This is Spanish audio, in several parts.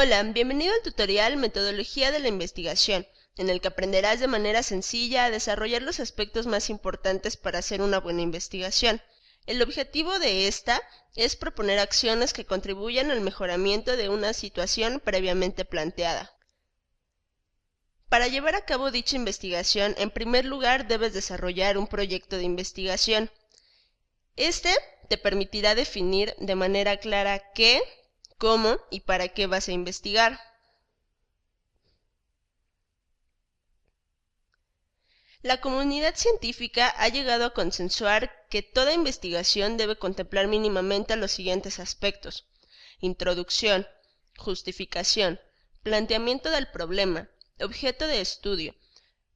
Hola, bienvenido al tutorial Metodología de la Investigación, en el que aprenderás de manera sencilla a desarrollar los aspectos más importantes para hacer una buena investigación. El objetivo de esta es proponer acciones que contribuyan al mejoramiento de una situación previamente planteada. Para llevar a cabo dicha investigación, en primer lugar debes desarrollar un proyecto de investigación. Este te permitirá definir de manera clara qué, cómo y para qué vas a investigar. La comunidad científica ha llegado a consensuar que toda investigación debe contemplar mínimamente los siguientes aspectos: introducción, justificación, planteamiento del problema, objeto de estudio,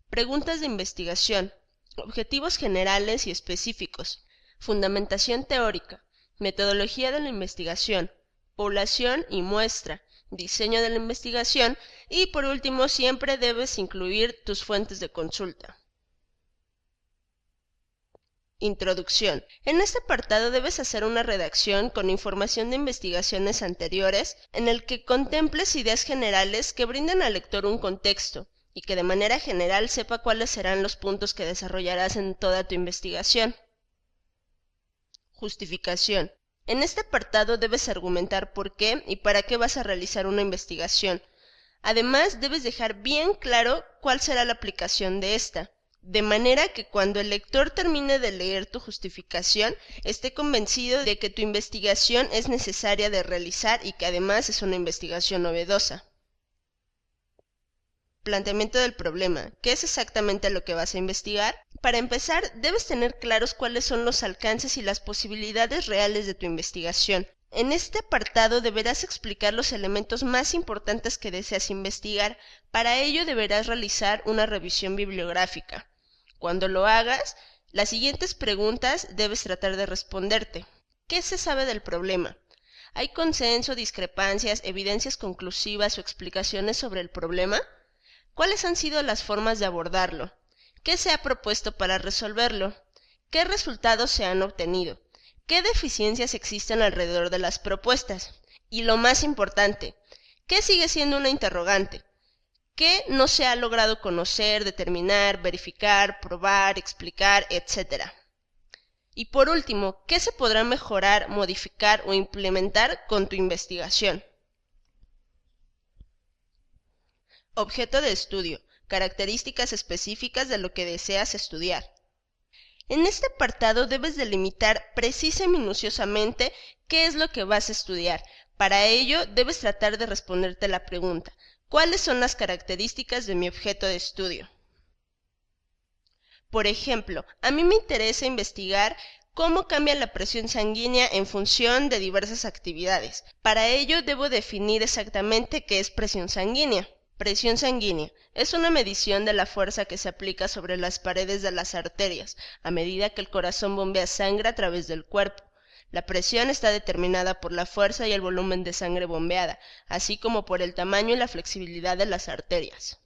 preguntas de investigación, objetivos generales y específicos, fundamentación teórica, metodología de la investigación, población y muestra, diseño de la investigación y, por último, siempre debes incluir tus fuentes de consulta. Introducción. En este apartado debes hacer una redacción con información de investigaciones anteriores en el que contemples ideas generales que brinden al lector un contexto y que de manera general sepa cuáles serán los puntos que desarrollarás en toda tu investigación. Justificación. En este apartado debes argumentar por qué y para qué vas a realizar una investigación. Además, debes dejar bien claro cuál será la aplicación de esta, de manera que cuando el lector termine de leer tu justificación, esté convencido de que tu investigación es necesaria de realizar y que además es una investigación novedosa. Planteamiento del problema. ¿Qué es exactamente lo que vas a investigar? Para empezar, debes tener claros cuáles son los alcances y las posibilidades reales de tu investigación. En este apartado deberás explicar los elementos más importantes que deseas investigar. Para ello deberás realizar una revisión bibliográfica. Cuando lo hagas, las siguientes preguntas debes tratar de responderte. ¿Qué se sabe del problema? ¿Hay consenso, discrepancias, evidencias conclusivas o explicaciones sobre el problema? ¿Cuáles han sido las formas de abordarlo? ¿Qué se ha propuesto para resolverlo? ¿Qué resultados se han obtenido? ¿Qué deficiencias existen alrededor de las propuestas? Y lo más importante, ¿qué sigue siendo una interrogante? ¿Qué no se ha logrado conocer, determinar, verificar, probar, explicar, etcétera? Y por último, ¿qué se podrá mejorar, modificar o implementar con tu investigación? Objeto de estudio. Características específicas de lo que deseas estudiar. En este apartado debes delimitar precisa y minuciosamente qué es lo que vas a estudiar. Para ello, debes tratar de responderte la pregunta: ¿cuáles son las características de mi objeto de estudio? Por ejemplo, a mí me interesa investigar cómo cambia la presión sanguínea en función de diversas actividades. Para ello, debo definir exactamente qué es presión sanguínea. Presión sanguínea es una medición de la fuerza que se aplica sobre las paredes de las arterias a medida que el corazón bombea sangre a través del cuerpo. La presión está determinada por la fuerza y el volumen de sangre bombeada, así como por el tamaño y la flexibilidad de las arterias.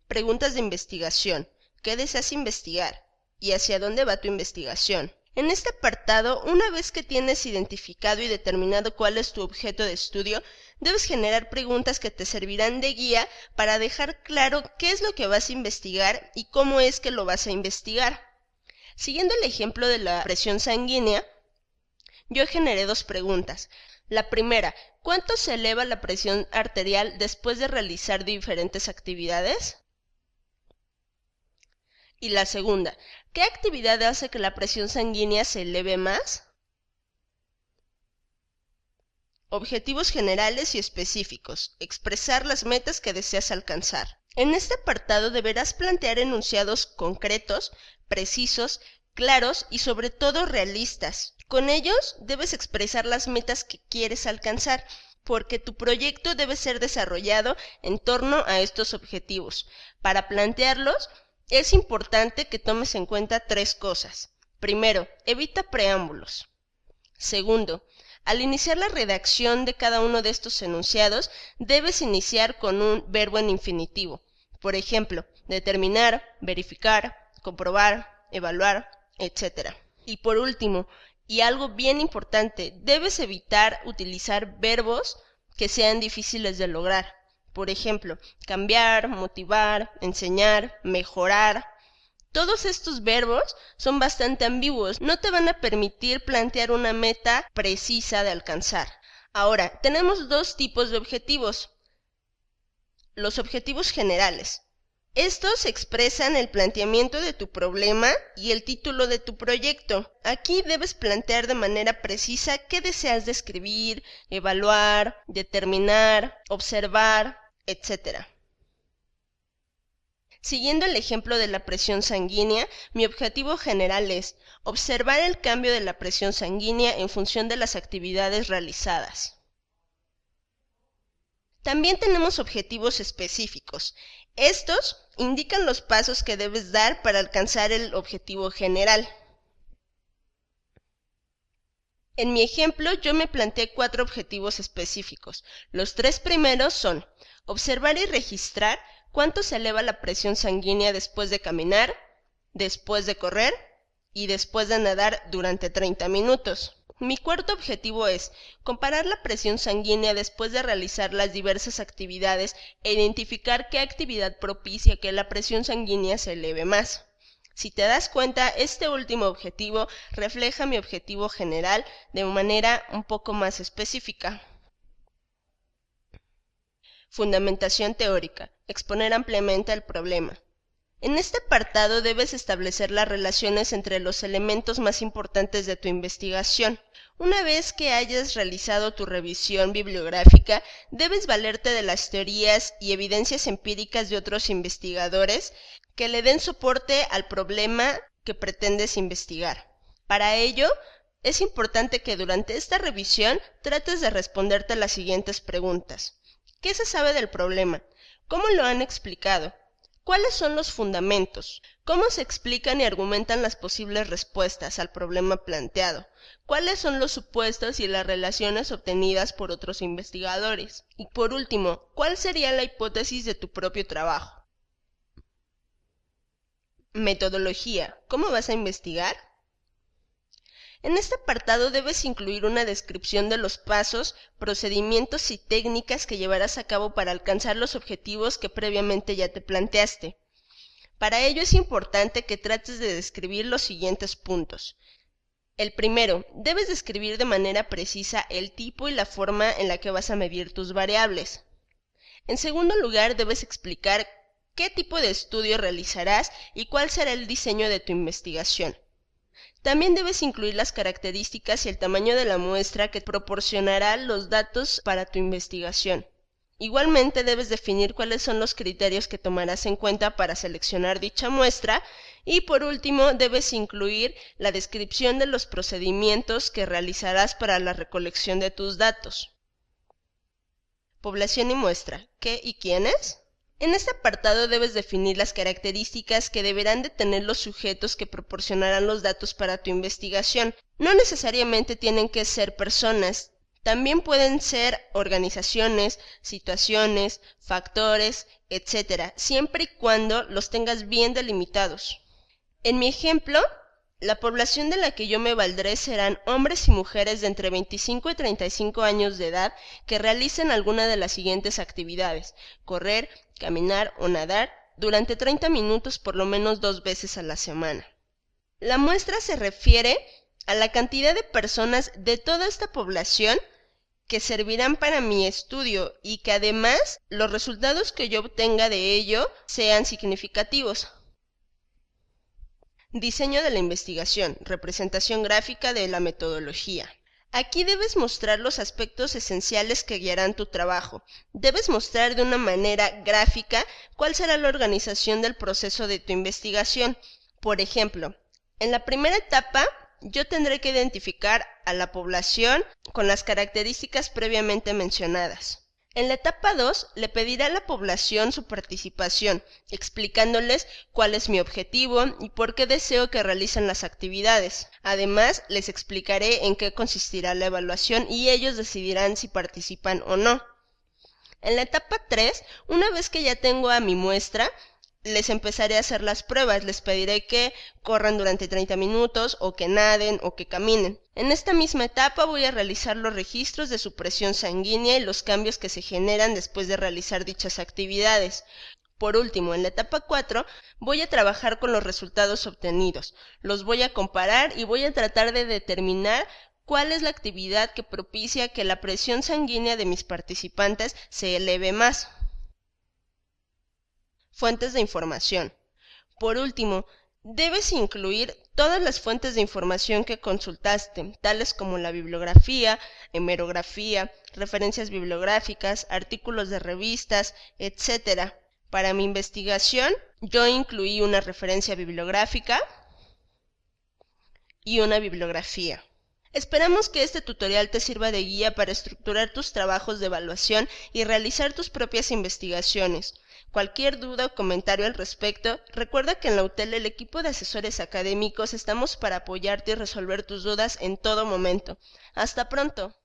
Preguntas de investigación. ¿Qué deseas investigar? ¿Y hacia dónde va tu investigación? En este apartado, una vez que tienes identificado y determinado cuál es tu objeto de estudio, debes generar preguntas que te servirán de guía para dejar claro qué es lo que vas a investigar y cómo es que lo vas a investigar. Siguiendo el ejemplo de la presión sanguínea, yo generé dos preguntas. La primera: ¿cuánto se eleva la presión arterial después de realizar diferentes actividades? Y la segunda: ¿qué actividad hace que la presión sanguínea se eleve más? Objetivos generales y específicos. Expresar las metas que deseas alcanzar. En este apartado deberás plantear enunciados concretos, precisos, claros y sobre todo realistas. Con ellos debes expresar las metas que quieres alcanzar, porque tu proyecto debe ser desarrollado en torno a estos objetivos. Para plantearlos, es importante que tomes en cuenta tres cosas. Primero, evita preámbulos. Segundo, al iniciar la redacción de cada uno de estos enunciados, debes iniciar con un verbo en infinitivo. Por ejemplo, determinar, verificar, comprobar, evaluar, etc. Y por último, Y algo bien importante, debes evitar utilizar verbos que sean difíciles de lograr. Por ejemplo, cambiar, motivar, enseñar, mejorar. Todos estos verbos son bastante ambiguos, no te van a permitir plantear una meta precisa de alcanzar. Ahora, tenemos dos tipos de objetivos. Los objetivos generales. Estos expresan el planteamiento de tu problema y el título de tu proyecto. Aquí debes plantear de manera precisa qué deseas describir, evaluar, determinar, observar, etc. Siguiendo el ejemplo de la presión sanguínea, mi objetivo general es observar el cambio de la presión sanguínea en función de las actividades realizadas. También tenemos objetivos específicos. Estos indican los pasos que debes dar para alcanzar el objetivo general. En mi ejemplo, yo me planteé 4 objetivos específicos. Los 3 primeros son observar y registrar cuánto se eleva la presión sanguínea después de caminar, después de correr y después de nadar durante 30 minutos. Mi cuarto objetivo es comparar la presión sanguínea después de realizar las diversas actividades e identificar qué actividad propicia que la presión sanguínea se eleve más. Si te das cuenta, este último objetivo refleja mi objetivo general de manera un poco más específica. Fundamentación teórica. Exponer ampliamente el problema. En este apartado debes establecer las relaciones entre los elementos más importantes de tu investigación. Una vez que hayas realizado tu revisión bibliográfica, debes valerte de las teorías y evidencias empíricas de otros investigadores que le den soporte al problema que pretendes investigar. Para ello, es importante que durante esta revisión trates de responderte las siguientes preguntas. ¿Qué se sabe del problema? ¿Cómo lo han explicado? ¿Cuáles son los fundamentos? ¿Cómo se explican y argumentan las posibles respuestas al problema planteado? ¿Cuáles son los supuestos y las relaciones obtenidas por otros investigadores? Y por último, ¿cuál sería la hipótesis de tu propio trabajo? Metodología. ¿Cómo vas a investigar? En este apartado debes incluir una descripción de los pasos, procedimientos y técnicas que llevarás a cabo para alcanzar los objetivos que previamente ya te planteaste. Para ello es importante que trates de describir los siguientes puntos. El primero, debes describir de manera precisa el tipo y la forma en la que vas a medir tus variables. En segundo lugar, debes explicar qué tipo de estudio realizarás y cuál será el diseño de tu investigación. También debes incluir las características y el tamaño de la muestra que proporcionará los datos para tu investigación. Igualmente debes definir cuáles son los criterios que tomarás en cuenta para seleccionar dicha muestra y por último debes incluir la descripción de los procedimientos que realizarás para la recolección de tus datos. Población y muestra. ¿Qué y quiénes? En este apartado debes definir las características que deberán de tener los sujetos que proporcionarán los datos para tu investigación. No necesariamente tienen que ser personas, también pueden ser organizaciones, situaciones, factores, etc., siempre y cuando los tengas bien delimitados. En mi ejemplo, la población de la que yo me valdré serán hombres y mujeres de entre 25 y 35 años de edad que realicen alguna de las siguientes actividades: correr, caminar o nadar durante 30 minutos por lo menos 2 veces a la semana. La muestra se refiere a la cantidad de personas de toda esta población que servirán para mi estudio y que además los resultados que yo obtenga de ello sean significativos. Diseño de la investigación, representación gráfica de la metodología. Aquí debes mostrar los aspectos esenciales que guiarán tu trabajo. Debes mostrar de una manera gráfica cuál será la organización del proceso de tu investigación. Por ejemplo, en la primera etapa, yo tendré que identificar a la población con las características previamente mencionadas. En la etapa 2, le pediré a la población su participación, explicándoles cuál es mi objetivo y por qué deseo que realicen las actividades. Además, les explicaré en qué consistirá la evaluación y ellos decidirán si participan o no. En la etapa 3, una vez que ya tengo a mi muestra, les empezaré a hacer las pruebas, les pediré que corran durante 30 minutos o que naden o que caminen. En esta misma etapa voy a realizar los registros de su presión sanguínea y los cambios que se generan después de realizar dichas actividades. Por último, en la etapa 4 voy a trabajar con los resultados obtenidos, los voy a comparar y voy a tratar de determinar cuál es la actividad que propicia que la presión sanguínea de mis participantes se eleve más. Fuentes de información. Por último, debes incluir todas las fuentes de información que consultaste, tales como la bibliografía, hemerografía, referencias bibliográficas, artículos de revistas, etc. Para mi investigación, yo incluí una referencia bibliográfica y una bibliografía. Esperamos que este tutorial te sirva de guía para estructurar tus trabajos de evaluación y realizar tus propias investigaciones. Cualquier duda o comentario al respecto, recuerda que en la UTEL el equipo de asesores académicos estamos para apoyarte y resolver tus dudas en todo momento. ¡Hasta pronto!